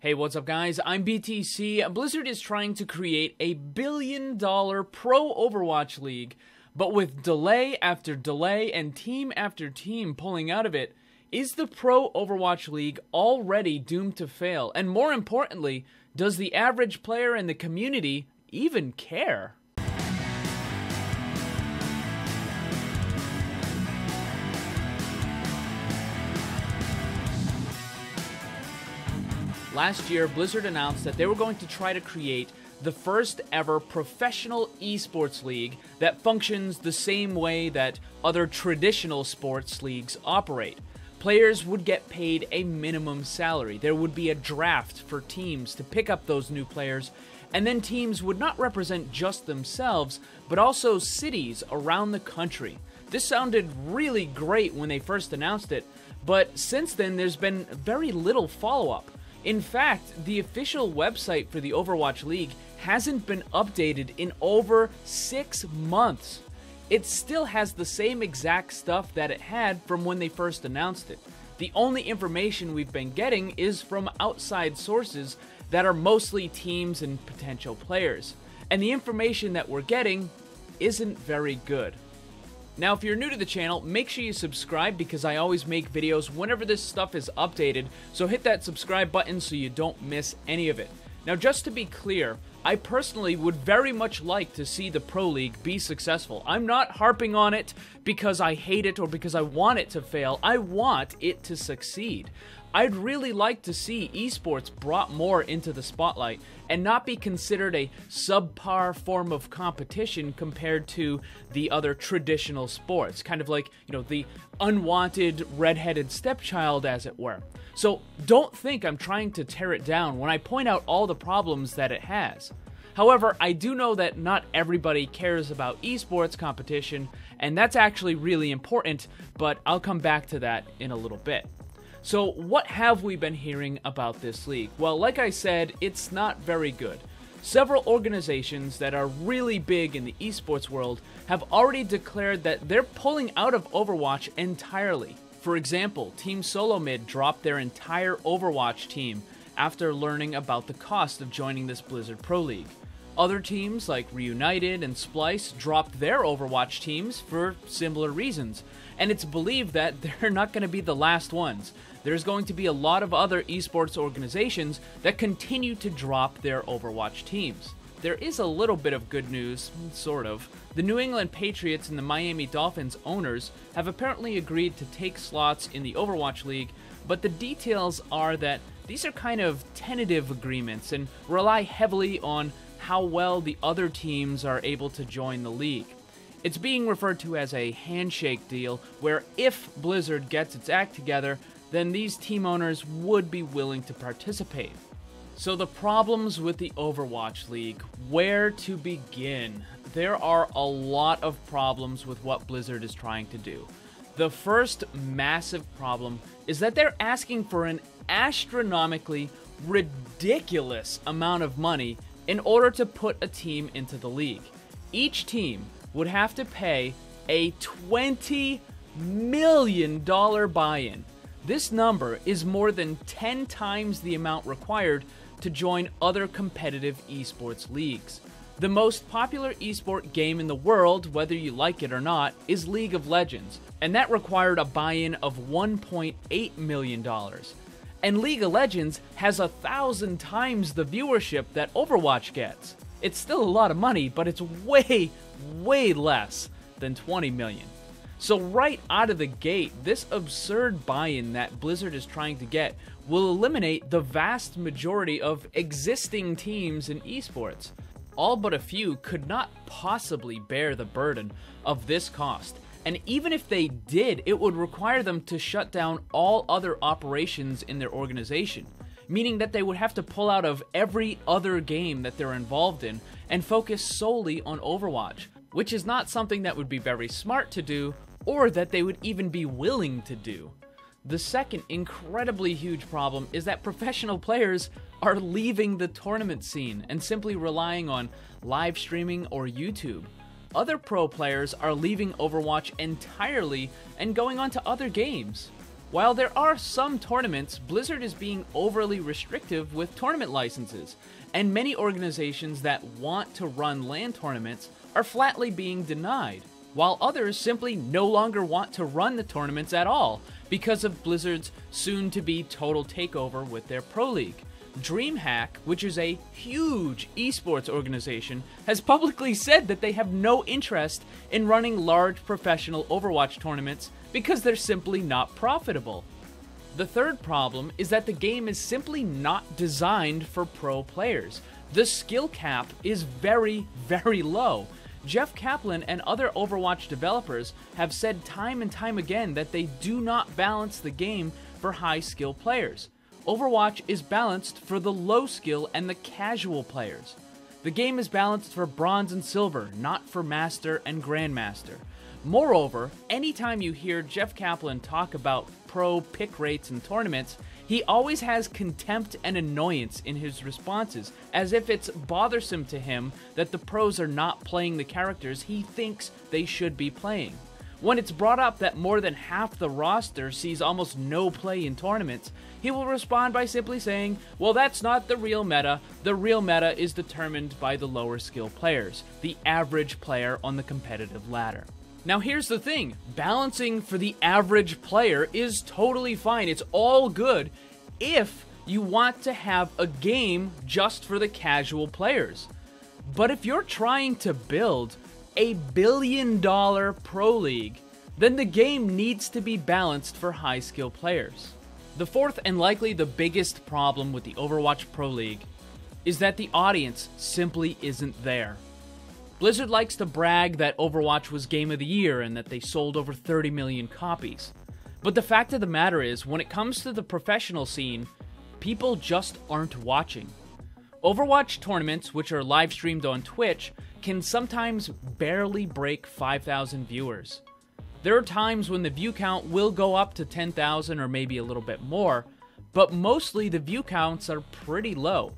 Hey, what's up guys? I'm BTC. Blizzard is trying to create a $1 billion pro Overwatch League, but with delay after delay and team after team pulling out of it, is the pro Overwatch League already doomed to fail? And more importantly, does the average player in the community even care? Last year, Blizzard announced that they were going to try to create the first ever professional esports league that functions the same way that other traditional sports leagues operate. Players would get paid a minimum salary. There would be a draft for teams to pick up those new players, and then teams would not represent just themselves, but also cities around the country. This sounded really great when they first announced it, but since then there's been very little follow-up. In fact, the official website for the Overwatch League hasn't been updated in over 6 months. It still has the same exact stuff that it had from when they first announced it. The only information we've been getting is from outside sources that are mostly teams and potential players. And the information that we're getting isn't very good. Now, if you're new to the channel, make sure you subscribe because I always make videos whenever this stuff is updated, so hit that subscribe button so you don't miss any of it. Now, just to be clear, I personally would very much like to see the Pro League be successful. I'm not harping on it because I hate it or because I want it to fail. I want it to succeed. I'd really like to see esports brought more into the spotlight and not be considered a subpar form of competition compared to the other traditional sports, kind of like, the unwanted redheaded stepchild, as it were. So don't think I'm trying to tear it down when I point out all the problems that it has. However, I do know that not everybody cares about esports competition, and that's actually really important, but I'll come back to that in a little bit. So what have we been hearing about this league? Well, like I said, it's not very good. Several organizations that are really big in the esports world have already declared that they're pulling out of Overwatch entirely. For example, Team Solo Mid dropped their entire Overwatch team after learning about the cost of joining this Blizzard Pro League. Other teams like Reunited and Splice dropped their Overwatch teams for similar reasons, and it's believed that they're not going to be the last ones. There's going to be a lot of other esports organizations that continue to drop their Overwatch teams. There is a little bit of good news, sort of. The New England Patriots and the Miami Dolphins owners have apparently agreed to take slots in the Overwatch League, but the details are that these are kind of tentative agreements and rely heavily on how well the other teams are able to join the league. It's being referred to as a handshake deal, where if Blizzard gets its act together, then these team owners would be willing to participate. So the problems with the Overwatch League, where to begin? There are a lot of problems with what Blizzard is trying to do. The first massive problem is that they're asking for an astronomically ridiculous amount of money in order to put a team into the league. Each team would have to pay a $20 million buy-in. This number is more than 10 times the amount required to join other competitive esports leagues. The most popular esport game in the world, whether you like it or not, is League of Legends, and that required a buy-in of $1.8 million. And League of Legends has 1,000 times the viewership that Overwatch gets. It's still a lot of money, but it's way, way less than 20 million. So right out of the gate, this absurd buy-in that Blizzard is trying to get will eliminate the vast majority of existing teams in esports. All but a few could not possibly bear the burden of this cost. And even if they did, it would require them to shut down all other operations in their organization, meaning that they would have to pull out of every other game that they're involved in and focus solely on Overwatch, which is not something that would be very smart to do or that they would even be willing to do. The second incredibly huge problem is that professional players are leaving the tournament scene and simply relying on live streaming or YouTube. Other pro players are leaving Overwatch entirely and going on to other games. While there are some tournaments, Blizzard is being overly restrictive with tournament licenses, and many organizations that want to run LAN tournaments are flatly being denied, while others simply no longer want to run the tournaments at all because of Blizzard's soon-to-be total takeover with their Pro League. DreamHack, which is a huge esports organization, has publicly said that they have no interest in running large professional Overwatch tournaments because they're simply not profitable. The third problem is that the game is simply not designed for pro players. The skill cap is very, very low. Jeff Kaplan and other Overwatch developers have said time and time again that they do not balance the game for high-skill players. Overwatch is balanced for the low-skill and the casual players. The game is balanced for bronze and silver, not for master and grandmaster. Moreover, anytime you hear Jeff Kaplan talk about pro pick rates in tournaments, he always has contempt and annoyance in his responses, as if it's bothersome to him that the pros are not playing the characters he thinks they should be playing. When it's brought up that more than half the roster sees almost no play in tournaments, he will respond by simply saying, well, that's not the real meta. The real meta is determined by the lower skill players, the average player on the competitive ladder. Now here's the thing, balancing for the average player is totally fine. It's all good if you want to have a game just for the casual players. But if you're trying to build a $1 billion pro league, then the game needs to be balanced for high-skill players. The fourth and likely the biggest problem with the Overwatch Pro League is that the audience simply isn't there. Blizzard likes to brag that Overwatch was Game of the Year and that they sold over 30 million copies. But the fact of the matter is, when it comes to the professional scene, people just aren't watching. Overwatch tournaments, which are live streamed on Twitch, can sometimes barely break 5,000 viewers. There are times when the view count will go up to 10,000 or maybe a little bit more, but mostly the view counts are pretty low.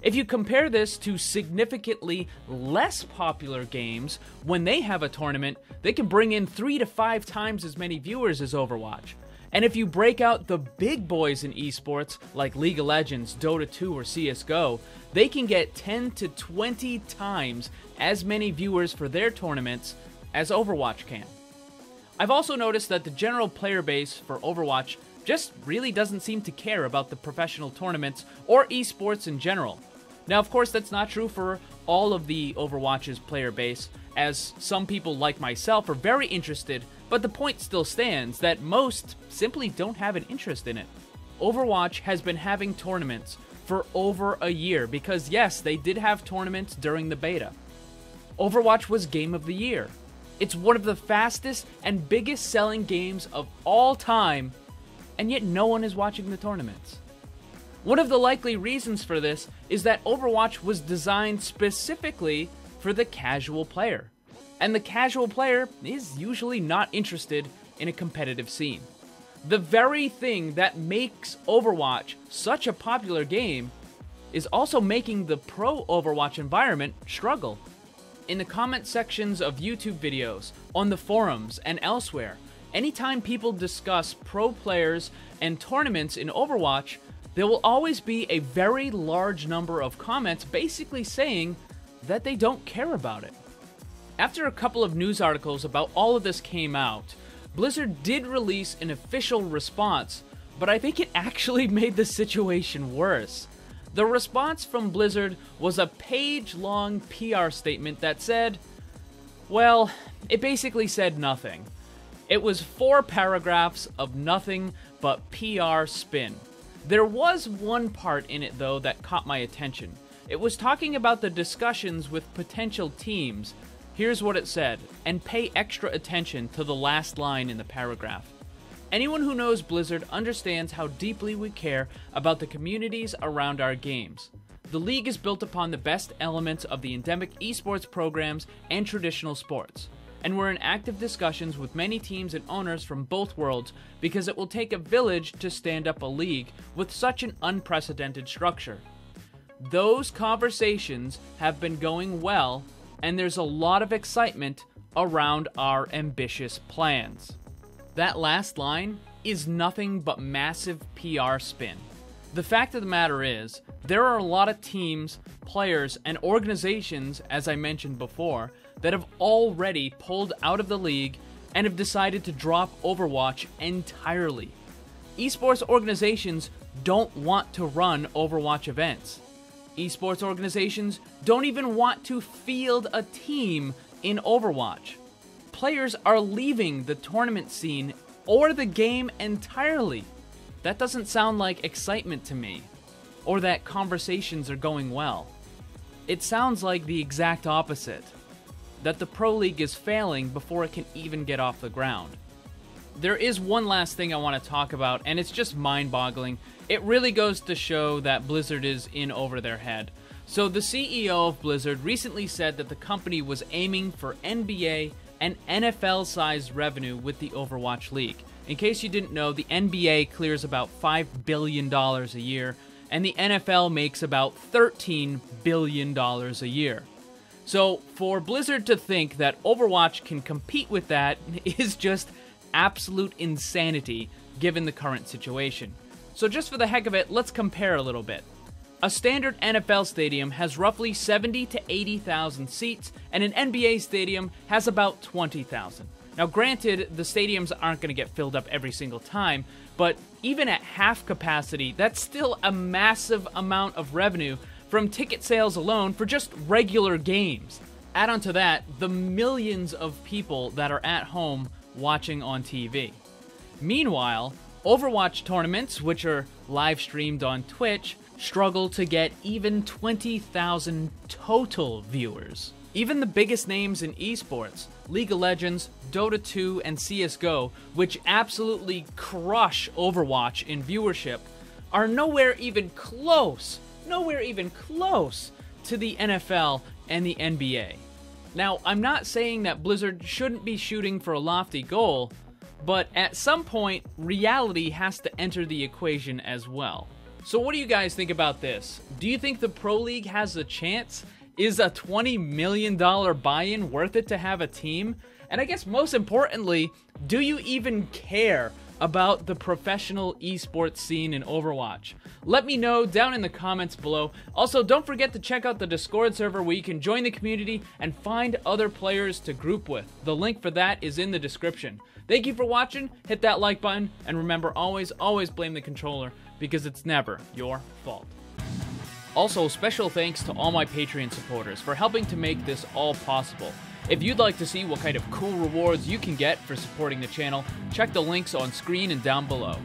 If you compare this to significantly less popular games, when they have a tournament, they can bring in 3 to 5 times as many viewers as Overwatch. And if you break out the big boys in esports, like League of Legends, Dota 2, or CSGO, they can get 10 to 20 times as many viewers for their tournaments as Overwatch can. I've also noticed that the general player base for Overwatch just really doesn't seem to care about the professional tournaments or esports in general. Now, of course, that's not true for all of the Overwatch's player base, as some people like myself are very interested, but the point still stands that most simply don't have an interest in it. Overwatch has been having tournaments for over a year because, yes, they did have tournaments during the beta. Overwatch was Game of the Year. It's one of the fastest and biggest selling games of all time, and yet no one is watching the tournaments. One of the likely reasons for this is that Overwatch was designed specifically for the casual player, and the casual player is usually not interested in a competitive scene. The very thing that makes Overwatch such a popular game is also making the pro Overwatch environment struggle. In the comment sections of YouTube videos, on the forums, and elsewhere, anytime people discuss pro players and tournaments in Overwatch, there will always be a very large number of comments basically saying that they don't care about it. After a couple of news articles about all of this came out, Blizzard did release an official response, but I think it actually made the situation worse. The response from Blizzard was a page-long PR statement that said, well, it basically said nothing. It was 4 paragraphs of nothing but PR spin. There was one part in it, though, that caught my attention. It was talking about the discussions with potential teams. Here's what it said, and pay extra attention to the last line in the paragraph. Anyone who knows Blizzard understands how deeply we care about the communities around our games. The league is built upon the best elements of the endemic esports programs and traditional sports, and we're in active discussions with many teams and owners from both worlds because it will take a village to stand up a league with such an unprecedented structure. Those conversations have been going well, and there's a lot of excitement around our ambitious plans. That last line is nothing but massive PR spin. The fact of the matter is, there are a lot of teams, players, and organizations, as I mentioned before, that have already pulled out of the league and have decided to drop Overwatch entirely. Esports organizations don't want to run Overwatch events. Esports organizations don't even want to field a team in Overwatch. Players are leaving the tournament scene or the game entirely. That doesn't sound like excitement to me, or that conversations are going well. It sounds like the exact opposite, that the Pro League is failing before it can even get off the ground. There is one last thing I want to talk about, and it's just mind-boggling. It really goes to show that Blizzard is in over their head. So the CEO of Blizzard recently said that the company was aiming for NBA and NFL-sized revenue with the Overwatch League. In case you didn't know, the NBA clears about $5 billion a year, and the NFL makes about $13 billion a year. So for Blizzard to think that Overwatch can compete with that is just absolute insanity given the current situation. So just for the heck of it, let's compare a little bit. A standard NFL stadium has roughly 70 to 80,000 seats, and an NBA stadium has about 20,000. Now granted, the stadiums aren't going to get filled up every single time, but even at half capacity, that's still a massive amount of revenue from ticket sales alone for just regular games. Add on to that the millions of people that are at home watching on TV. Meanwhile, Overwatch tournaments, which are live streamed on Twitch, struggle to get even 20,000 total viewers. Even the biggest names in esports, League of Legends, Dota 2, and CSGO, which absolutely crush Overwatch in viewership, are nowhere even close to the NFL and the NBA. Now, I'm not saying that Blizzard shouldn't be shooting for a lofty goal, but at some point, reality has to enter the equation as well. So what do you guys think about this? Do you think the Pro League has a chance? Is a $20 million buy-in worth it to have a team? And I guess most importantly, do you even care about the professional esports scene in Overwatch? Let me know down in the comments below. Also, don't forget to check out the Discord server where you can join the community and find other players to group with. The link for that is in the description. Thank you for watching, hit that like button, and remember, always blame the controller, because it's never your fault. Also, special thanks to all my Patreon supporters for helping to make this all possible. If you'd like to see what kind of cool rewards you can get for supporting the channel, check the links on screen and down below.